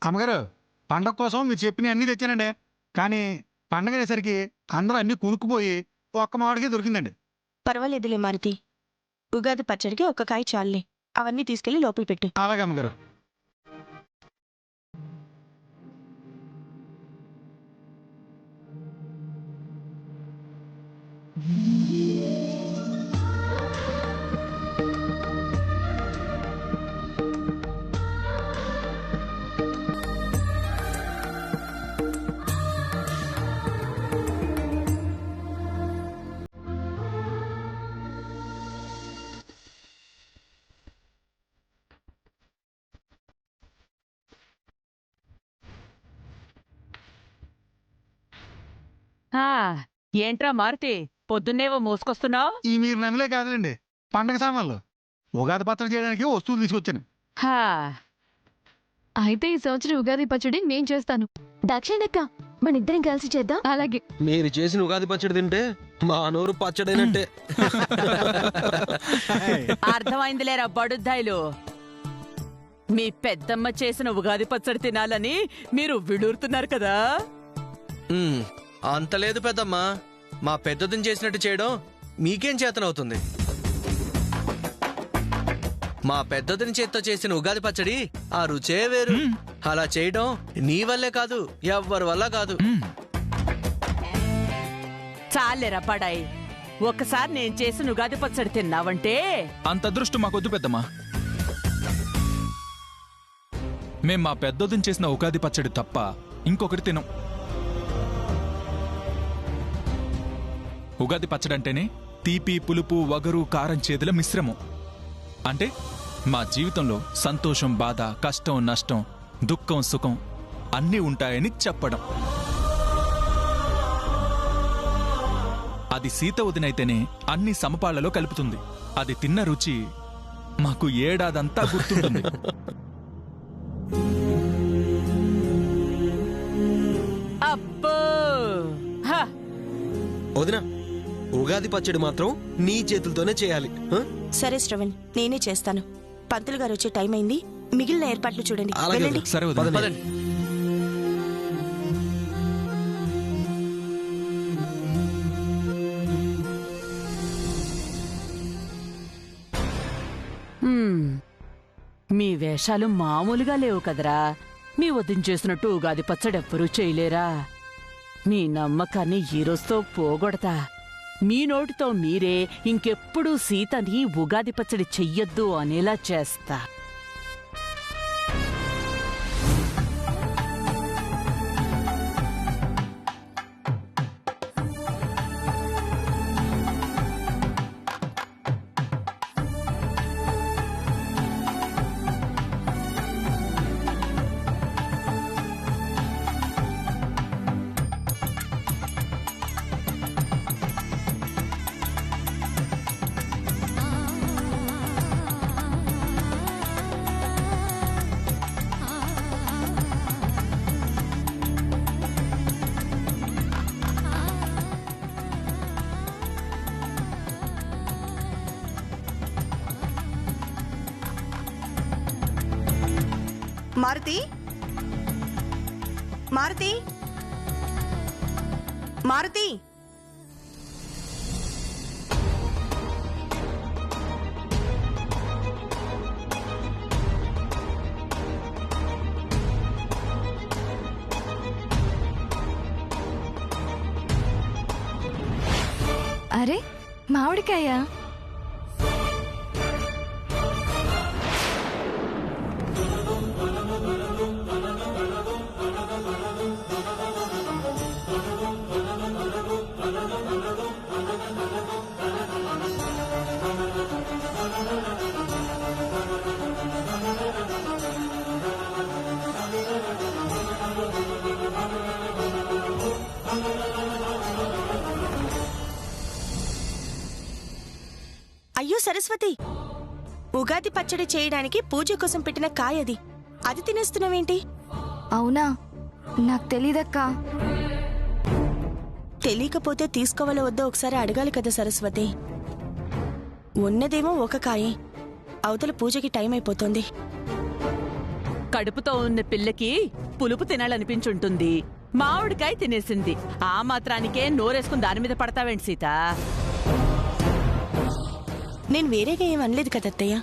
అమ్మగారు, పండగ కోసం మీరు చెప్పిన అన్నీ తెచ్చానండి. కానీ పండగ అయ్యేసరికి అందరూ అన్నీ కునుక్కుపోయి ఒక్క మామిడికే దొరికిందండి. పర్వాలేదులే మారుతి, ఉగాది పచ్చడికి ఒక్క కాయ చాలులే. అవన్నీ తీసుకెళ్లి లోపల పెట్టు. అలాగే అమ్మగారు. ఏంట్రా మారుతి, పొద్దున్నేవో మోసుకొస్తున్నావు? ఈ మీరు నమ్మలే కాదులేండి, పండగ సామాన్లు. ఉగాది పచ్చడి చేయడానికి వస్తువులు తీసుకొచ్చాను. అయితే ఈ సంవత్సరం ఉగాది పచ్చడి నేను చేస్తాను. దక్షిణక్క, మన ఇద్దరం కలిసి చేద్దాం. అలాగే. మీరు చేసిన ఉగాది పచ్చడి తింటే మా నోరు పచ్చడైనట్టే. అర్థమైందిలేరా బడుద్దాయిలు, మీ పెద్దమ్మ చేసిన ఉగాది పచ్చడి తినాలని మీరు విడూరుతున్నారు కదా. అంత లేదు పెద్దమ్మా, మా పెద్దదిని చేసినట్టు చేయడం మీకేం చేతనవుతుంది? మా పెద్దదిని చేత్తో చేసిన ఉగాది పచ్చడి ఆ రుచే వేరు. అలా చేయడం నీ వల్లే కాదు, ఎవ్వరి వల్ల కాదు. చాలేరా పడాయి, ఒక్కసారి నేను చేసిన ఉగాది పచ్చడి తిన్నావంటే అంత అదృష్టం మాకొద్దు పెద్దమ్మా. మేం మా పెద్దోదిని చేసిన ఉగాది పచ్చడి తప్ప ఇంకొకటి తినం. ఉగాది పచ్చడి అంటేనే తీపి, పులుపు, వగరు, కారం, చేదుల మిశ్రమం. అంటే మా జీవితంలో సంతోషం, బాధ, కష్టం, నష్టం, దుఃఖం, సుఖం అన్నీ ఉంటాయని చెప్పడం. అది సీత వదినైతేనే అన్ని సమపాళ్లలో కలుపుతుంది. అది తిన్న రుచి మాకు ఏడాదంతా గుర్తుంటుంది. అబ్బో వదినా, ఉగాది పచ్చడి మాత్రం నీ చేతులతోనే చేయాలి. సరే శ్రవణ్, నేనే చేస్తాను. పంతులు గారు వచ్చే టైం అయింది, మిగిలిన ఏర్పాట్లు చూడండి. అలాగే వెళ్ళండి. సరే వదినా. పదండి. మీ వేషాలు మామూలుగా లేవు కదరా. మీ వదిన చేసినట్టు ఉగాది పచ్చడి ఎవ్వరూ చేయలేరా. మీ నమ్మకాన్ని ఈ రోజుతో పోగొడతా. మీ నోటితో మీరే ఇంకెప్పుడూ సీతని ఉగాది పచ్చడి చెయ్యొద్దు అనేలా చేస్తా. మారుతి, మారుతి, మారుతి. అరే మామిడికాయ. అయ్యో సరస్వతి, ఉగాది పచ్చడి చేయడానికి పూజ కోసం పెట్టిన కాయది. అది తినేస్తున్నావేంటి? అవునా, నాకు తెలీదక్కా. తెలియకపోతే తీసుకోవాలో వద్దో ఒకసారి అడగాలి కదా సరస్వతి. ఉన్నదేమో ఒక కాయే, అవతల పూజకి టైం అయిపోతుంది. కడుపుతో ఉన్న పిల్లకి పులుపు తినాలనిపించుంటుంది, మామిడికాయ తినేసింది. ఆ మాత్రానికే నోరేసుకుని దాని మీద పడతావేంటి సీత? నేను వేరేగా ఏం అనలేదు కదా అత్తయ్య.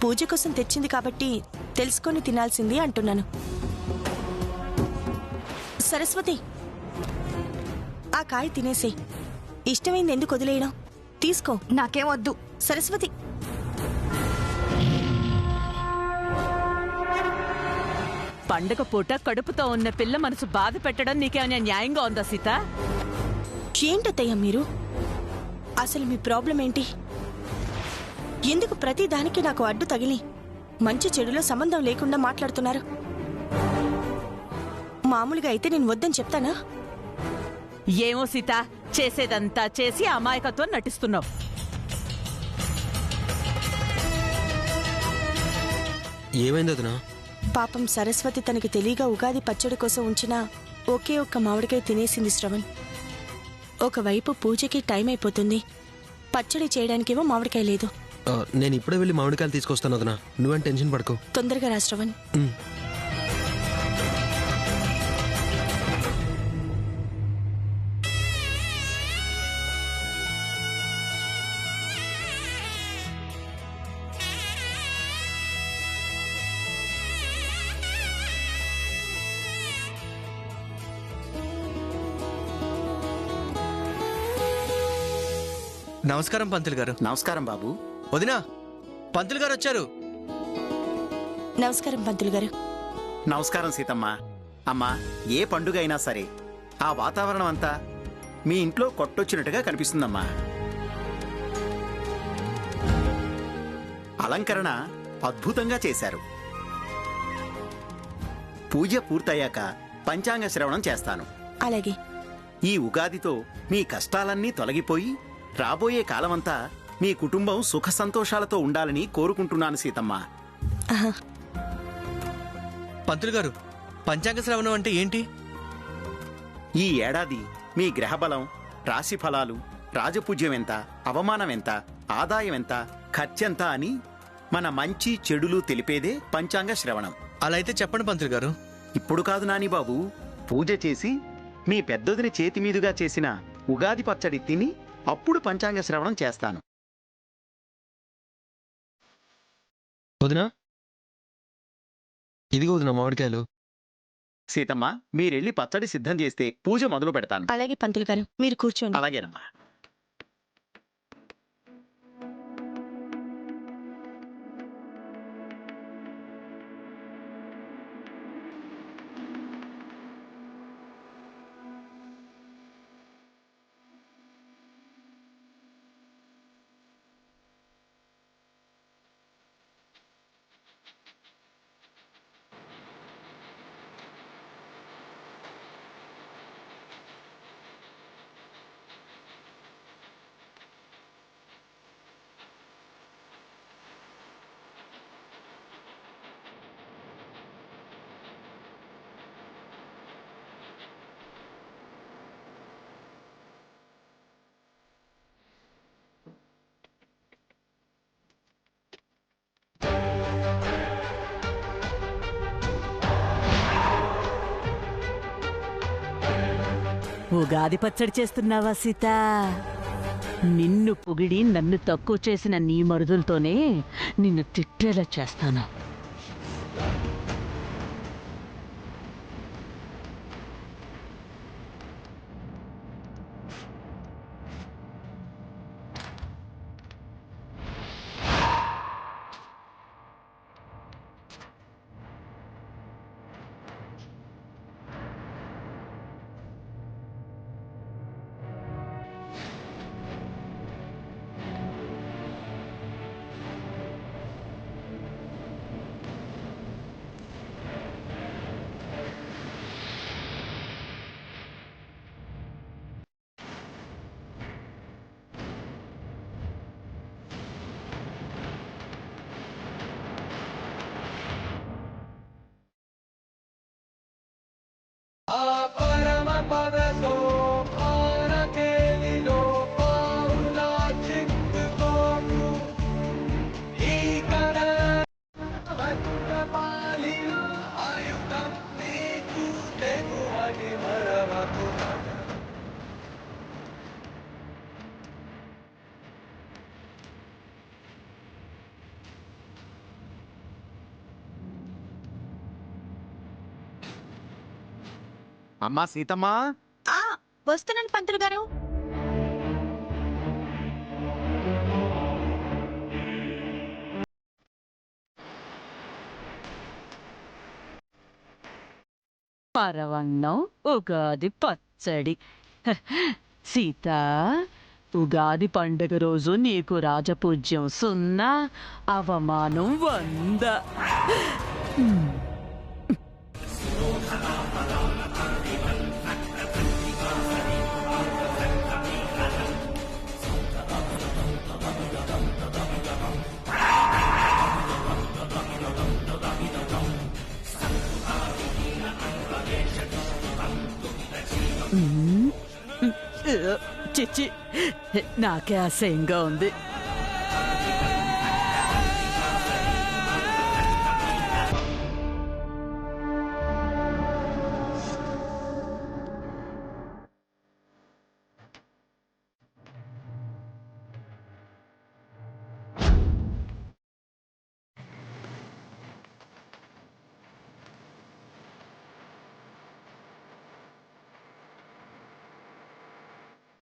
పూజ కోసం తెచ్చింది కాబట్టి తెలుసుకొని తినాల్సింది అంటున్నాను. సరస్వతి, ఆ కాయ తినేసే. ఇష్టమైంది ఎందుకు వదిలేయడం? తీసుకో. నాకేం వద్దు. సరస్వతి, పండగ పూట కడుపుతో ఉన్న పిల్ల మనసు బాధ పెట్టడం నీకేమైనా న్యాయంగా ఉందా సీత? ఏంటత్తయ్య మీరు? అసలు మీ ప్రాబ్లం ఏంటి? ఎందుకు ప్రతి దానికి నాకు అడ్డు తగిలి మంచి చెడులో సంబంధం లేకుండా మాట్లాడుతున్నారు? మామూలుగా అయితే నేను వద్దని చెప్తానా? ఏమో సీత, చేసేదంతా చేసి అమాయకత్వం నటిస్తున్నావు. ఏమైంది వదినా? పాపం సరస్వతి తనకి తెలియగా ఉగాది పచ్చడి కోసం ఉంచిన ఒకే ఒక్క మామిడికాయ తినేసింది శ్రవణ్. ఒకవైపు పూజకి టైం అయిపోతుంది, పచ్చడి చేయడానికేమో మామిడికాయ లేదు. నేను ఇప్పుడే వెళ్ళి మామిడికాయలు తీసుకొస్తాను వదినా, నువ్వేం టెన్షన్ పడుకో. తొందరగా రా శ్రవణ్. నమస్కారం పంతులు గారు. నమస్కారం బాబు. వదినా, పంతులు గారు వచ్చారు. నమస్కారం పంతులు గారు. నమస్కారం సీతమ్మ. అమ్మా, ఏ పండుగ అయినా సరే ఆ వాతావరణం అంతా మీ ఇంట్లో కొట్టొచ్చినట్టుగా కనిపిస్తుందమ్మా. అలంకరణ అద్భుతంగా చేశారు. పూజ పూర్తయ్యాక పంచాంగ శ్రవణం చేస్తాను. అలాగే. ఈ ఉగాదితో మీ కష్టాలన్నీ తొలగిపోయి రాబోయే కాలమంతా మీ కుటుంబం సుఖ సంతోషాలతో ఉండాలని కోరుకుంటున్నాను సీతమ్మ. ఆహా. పంతులు గారు, పంచాంగ శ్రవణం అంటే ఏంటి? ఈ ఏడాది మీ గ్రహబలం, రాశి ఫలాలు, రాజపూజ్యం ఎంత, అవమానం ఎంత, ఆదాయం ఎంత, ఖర్చెంత అని మన మంచి చెడులు తెలిపేదే పంచాంగ శ్రవణం. అలా అయితే చెప్పండి పంతులు గారు. ఇప్పుడు కాదు నాని బాబు, పూజ చేసి మీ పెద్దొదిని చేతి మీదుగా చేసిన ఉగాది పచ్చడి తిని అప్పుడు పంచాంగ శ్రవణం చేస్తాను. వదినా, ఇదిగో వదినా మామిడికాయలు. సీతమ్మ, మీరెళ్ళి పచ్చడి సిద్ధం చేస్తే పూజ మొదలు పెడతాను. అలాగే పంతులు గారు, మీరు కూర్చోండి. అలాగేనమ్మా. ఉగాది పచ్చడి చేస్తున్నావా సీత? నిన్ను పొగిడి నన్ను తక్కువ చేసిన నీ మరుదులతోనే నిన్ను తిట్టేలా చేస్తాను. అమ్మా సీతమ్మా, వస్తున్నాను పంతులు గారు. పరవన్నం ఉగాది పచ్చడి. సీత, ఉగాది పండుగ రోజు నీకు రాజపూజ్యం 0, అవమానం 100. చిచ్చి, నాకే అసహ్యంగా ఉంది.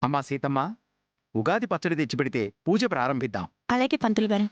అమ్మా సీతమ్మ, ఉగాది పచ్చడి తెచ్చిపెడితే పూజ ప్రారంభిద్దాం. అలాగే పంతులు గారు.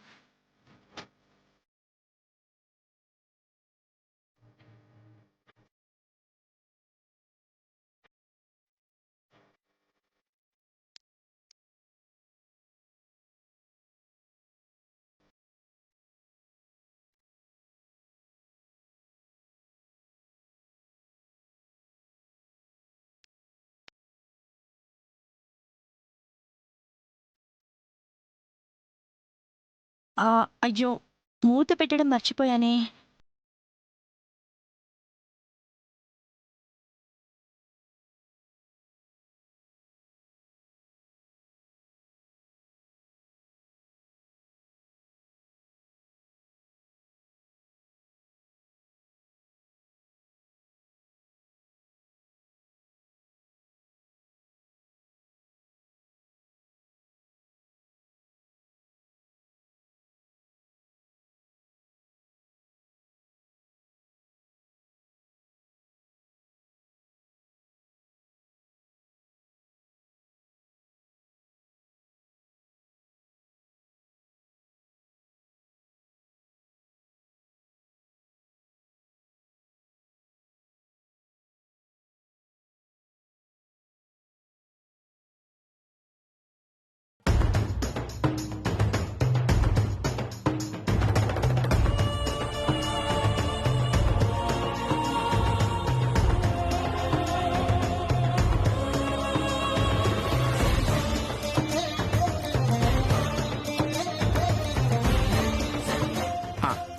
అయ్యో, మూత పెట్టడం మర్చిపోయానే.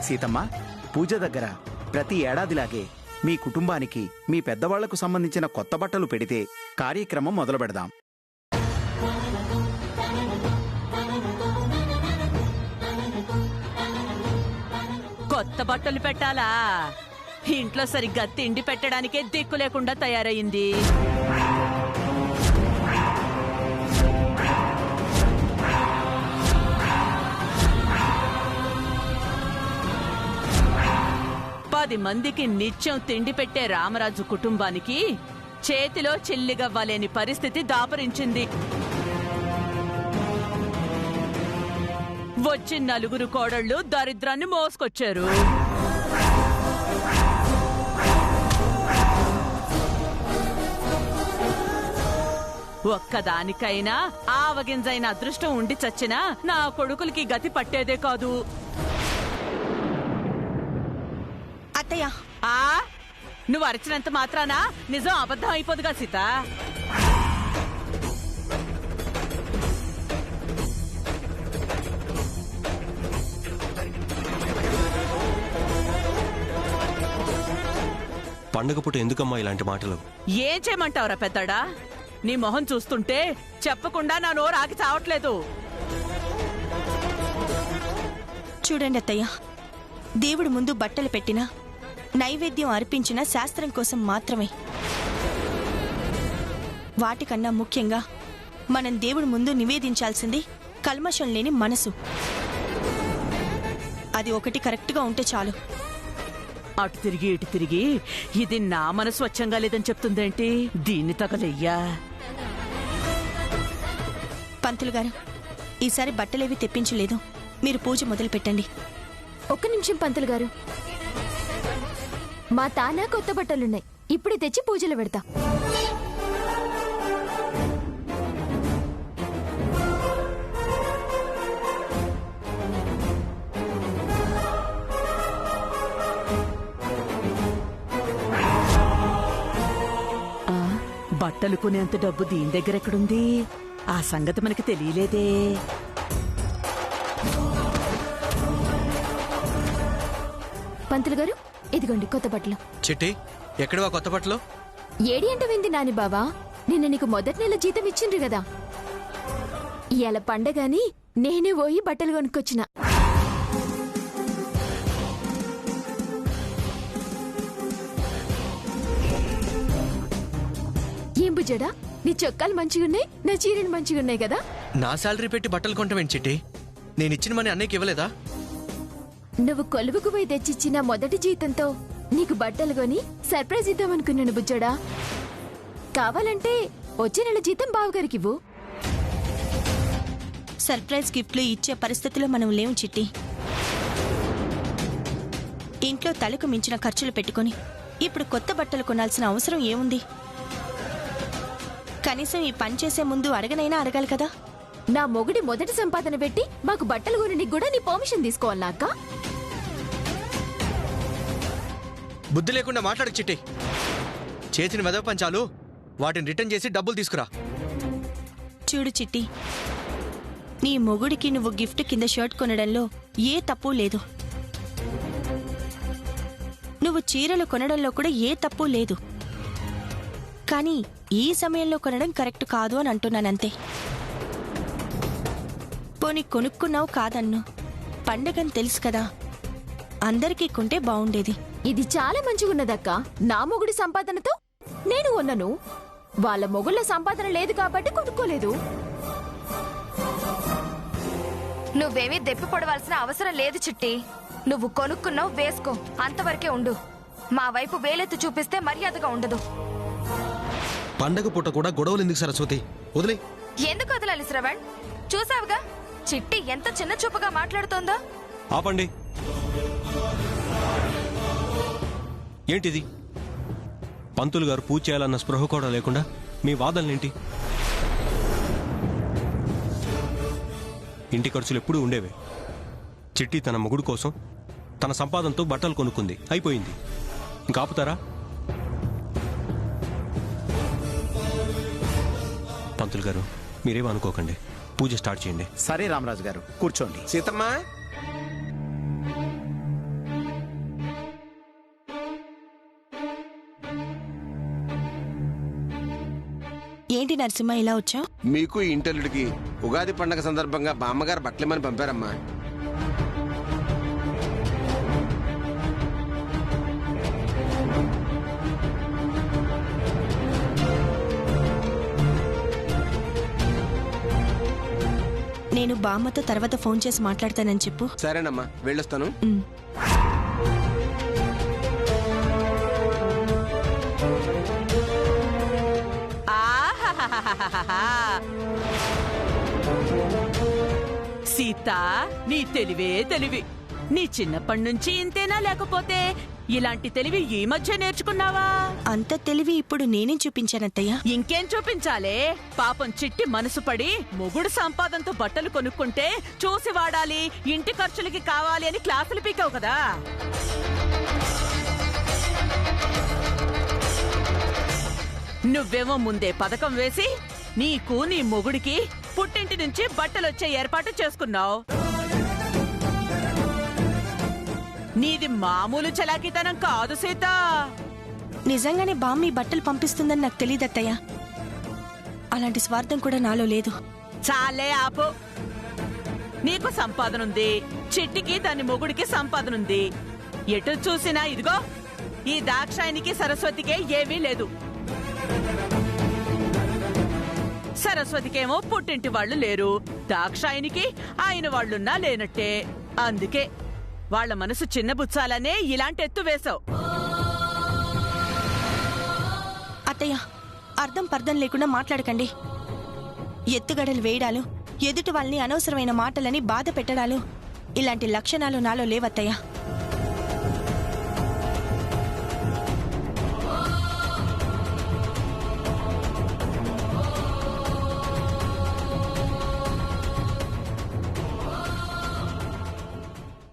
సీతమ్మ, పూజ దగ్గర ప్రతి ఏడాదిలాగే మీ కుటుంబానికి మీ పెద్దవాళ్లకు సంబంధించిన కొత్త బట్టలు పెడితే కార్యక్రమం మొదలు పెడదాం. కొత్త బట్టలు పెట్టాలా? ఇంట్లో సరిగ్గా తిండి పెట్టడానికే దిక్కు లేకుండా తయారయింది. పది మందికి నిత్యం తిండి పెట్టే రామరాజు కుటుంబానికి చేతిలో చిల్లిగవ్వలేని పరిస్థితి దాపరించింది. వచ్చి 4 కోడళ్ళు దరిద్రాన్ని మోసుకొచ్చారు. ఒక్కదానికైనా ఆవగింజైన అదృష్టం ఉండి చచ్చినా నా కొడుకులకి గతి పట్టేదే కాదు. అత్తయ్య, నువ్వు అరిచినంత మాత్రాన నిజం అబద్ధం అయిపోదుగా సీత. పండగ పూట ఎందుకమ్మా ఇలాంటి మాటలు? ఏం చేయమంటావురా పెద్దడా? నీ మొహం చూస్తుంటే చెప్పకుండా నా నోరు ఆగి చావట్లేదు. చూడండి అత్తయ్య, దేవుడి ముందు బట్టలు పెట్టినా నైవేద్యం అర్పించిన శాస్త్రం కోసం మాత్రమే. వాటికన్నా ముఖ్యంగా మనం దేవుడి ముందు నివేదించాల్సింది కల్మషం లేని మనసు. అది ఒకటి కరెక్ట్గా ఉంటే చాలు. అటు తిరిగి ఇటు తిరిగి ఇది నా మనసు స్వచ్ఛంగా లేదని చెప్తుందేంటి? దీన్ని తగలయ్యా. పంతులు గారు, ఈసారి బట్టలేవి తెప్పించలేదు. మీరు పూజ మొదలు పెట్టండి. ఒక్క నిమిషం పంతులు గారు, మా తానా కొత్త బట్టలున్నాయి, ఇప్పుడే తెచ్చి పూజలు పెడతా. బట్టలు కొనేంత డబ్బు దీని దగ్గర ఎక్కడుంది? ఆ సంగతి మనకి తెలియలేదే. పంతులు గారు, ఇదిగోండి కొత్త బట్టలు. చిట్టి, ఎక్కడవా కొత్త బట్టలు? ఏడి అంటే వింది నాని బావా, నిన్న నీకు మొదటి నెల జీతం ఇచ్చిండ్రు కదా, ఇవాళ పండగని నేనే పోయి బట్టలు కొనుక్కొచ్చిన. ఏం బుజ్జడా, నీ చొక్కాలు మంచిగున్నాయి, నా చీరలు మంచిగున్నాయి కదా. నా శాలరీ పెట్టి బట్టలు కొంటామేంటి చిట్టి? నేను ఇచ్చిన మనీ అన్నయ్యకి ఇవ్వలేదా? నువ్వు కొలువుకు పోయి తెచ్చిచ్చిన మొదటి జీతంతో నీకు బట్టలు కొని సర్ప్రైజ్ ఇద్దామనుకున్నాను బుజ్జడా. కావాలంటే వచ్చే నెల జీతం బావగారికి ఇవ్వు. సర్ప్రైజ్ గిఫ్ట్లు ఇచ్చే పరిస్థితిలో మనం లేవు చిట్టి. ఇంట్లో తలకు మించిన ఖర్చులు పెట్టుకొని ఇప్పుడు కొత్త బట్టలు కొనాల్సిన అవసరం ఏముంది? కనీసం ఈ పని చేసే ముందు అడగనైనా అడగాలి కదా. నా మొగుడి మొదటి సంపాదన పెట్టి మాకు బట్టలు కొనడానికి కూడా నీ పర్మిషన్ తీసుకోవాలా అక్క? బుద్ధి లేకుండా మాట్లాడు చిట్టి. చేసిన వెదవ పంచాలు, వాటిని రిటర్న్ చేసి డబ్బులు తీసుకురా. చూడు చిట్టి, నీ మొగుడికి నువ్వు గిఫ్ట్ కింద షర్ట్ కొనడంలో ఏ తప్పు లేదు. నువ్వు చీరలు కొనడంలో కూడా ఏ తప్పు లేదు. కానీ ఈ సమయంలో కొనడం కరెక్ట్ కాదు అని అంటున్నానంతే. పోనీ కొనుక్కున్నావు కాదన్ను, పండగని తెలుసు కదా, అందరికీ కొంటే బాగుండేది. ఇది చాలా మంచిగున్నదక్క. నా మొగుడి సంపాదనతో నేను కొన్నను, వాళ్ళ మొగుళ్ళ సంపాదన లేదు కాబట్టి కొనుక్కోలేదు. నువ్వేమీ దెప్పి పొడవలసిన అవసరం లేదు చిట్టి. నువ్వు కొనుక్కున్నావు, వేసుకో, అంతవరకే ఉండు. మా వైపు వేలెత్తి చూపిస్తే మర్యాదగా ఉండదు. పండగ పూట కూడా గొడవలు ఎందుకు సరస్వతి? వదిలే. ఎందుకు వదలాలి శ్రవణ్? చూసావుగా చిట్టి ఎంత చిన్న చూపుగా మాట్లాడుతోందో. ఆపండి. ఏంటిది? పంతులు గారు పూజ చేయాలన్న స్పృహ కూడా లేకుండా మీ వాదనలేంటి? ఇంటి ఖర్చులు ఎప్పుడూ ఉండేవే. చిట్టి తన మొగుడు కోసం తన సంపాదనతో బట్టలు కొనుక్కుంది, అయిపోయింది. ఇంకా ఆపుతారా? పంతులు గారు, మీరేమో అనుకోకండి, పూజ స్టార్ట్ చేయండి. సరే రామరాజు గారు, కూర్చోండి. సీతమ్మా, ఏంటి నరసింహ ఇలా వచ్చావు? మీకు ఈ ఇంటల్లుడికి ఉగాది పండగ సందర్భంగా బామ్మగారు బట్టలేమని పంపారమ్మా. నేను బామ్మతో తర్వాత ఫోన్ చేసి మాట్లాడతానని చెప్పు. సరేనమ్మా, వెళ్ళొస్తాను. సీత, నీ తెలివే తెలివి. నీ చిన్నప్పటి నుంచి ఇంతేనా, లేకపోతే ఇలాంటి తెలివి ఈ మధ్య నేర్చుకున్నావా? అంత తెలివి ఇప్పుడు నేనే చూపించానత్తయ్య. ఇంకేం చూపించాలే? పాపం చిట్టి మనసు పడి మొగుడు సంపాదనతో బట్టలు కొనుక్కుంటే చూసి వాడాలి, ఇంటి ఖర్చులకి కావాలి అని క్లాసులు పీకావు కదా. నువ్వేమో ముందే పథకం వేసి నీకు నీ మొగుడికి పుట్టింటి నుంచి బట్టలొచ్చే ఏర్పాటు చేసుకున్నావు. నీది మామూలు చలాకీతనం కాదు సీత. నిజంగానే బామ్మ ఈ బట్టలు పంపిస్తుందని నాకు తెలియదత్తయ్య. అలాంటి స్వార్థం కూడా నాలో లేదు. చాలే ఆపు. నీకు సంపాదనుంది, చిట్టికి దాని మొగుడికి సంపాదనుంది. ఎటు చూసినా ఇదిగో ఈ దాక్షాయనికి సరస్వతికే ఏమీ లేదు. సరస్వతికేమో పుట్టింటి వాళ్ళు లేరు, దాక్షాయనికి ఆయన వాళ్ళున్నా లేనట్టే. అందుకే వాళ్ళ మనసు చిన్నబుచ్చాలనే ఇలాంటి ఎత్తు వేశావు. అత్తయ్య, అర్థం పర్థం లేకుండా మాట్లాడకండి. ఎత్తుగడలు వేయడాలు, ఎదుటి వాళ్ళని అనవసరమైన మాటలని బాధ పెట్టడాలు, ఇలాంటి లక్షణాలు నాలో లేవత్తయ్య.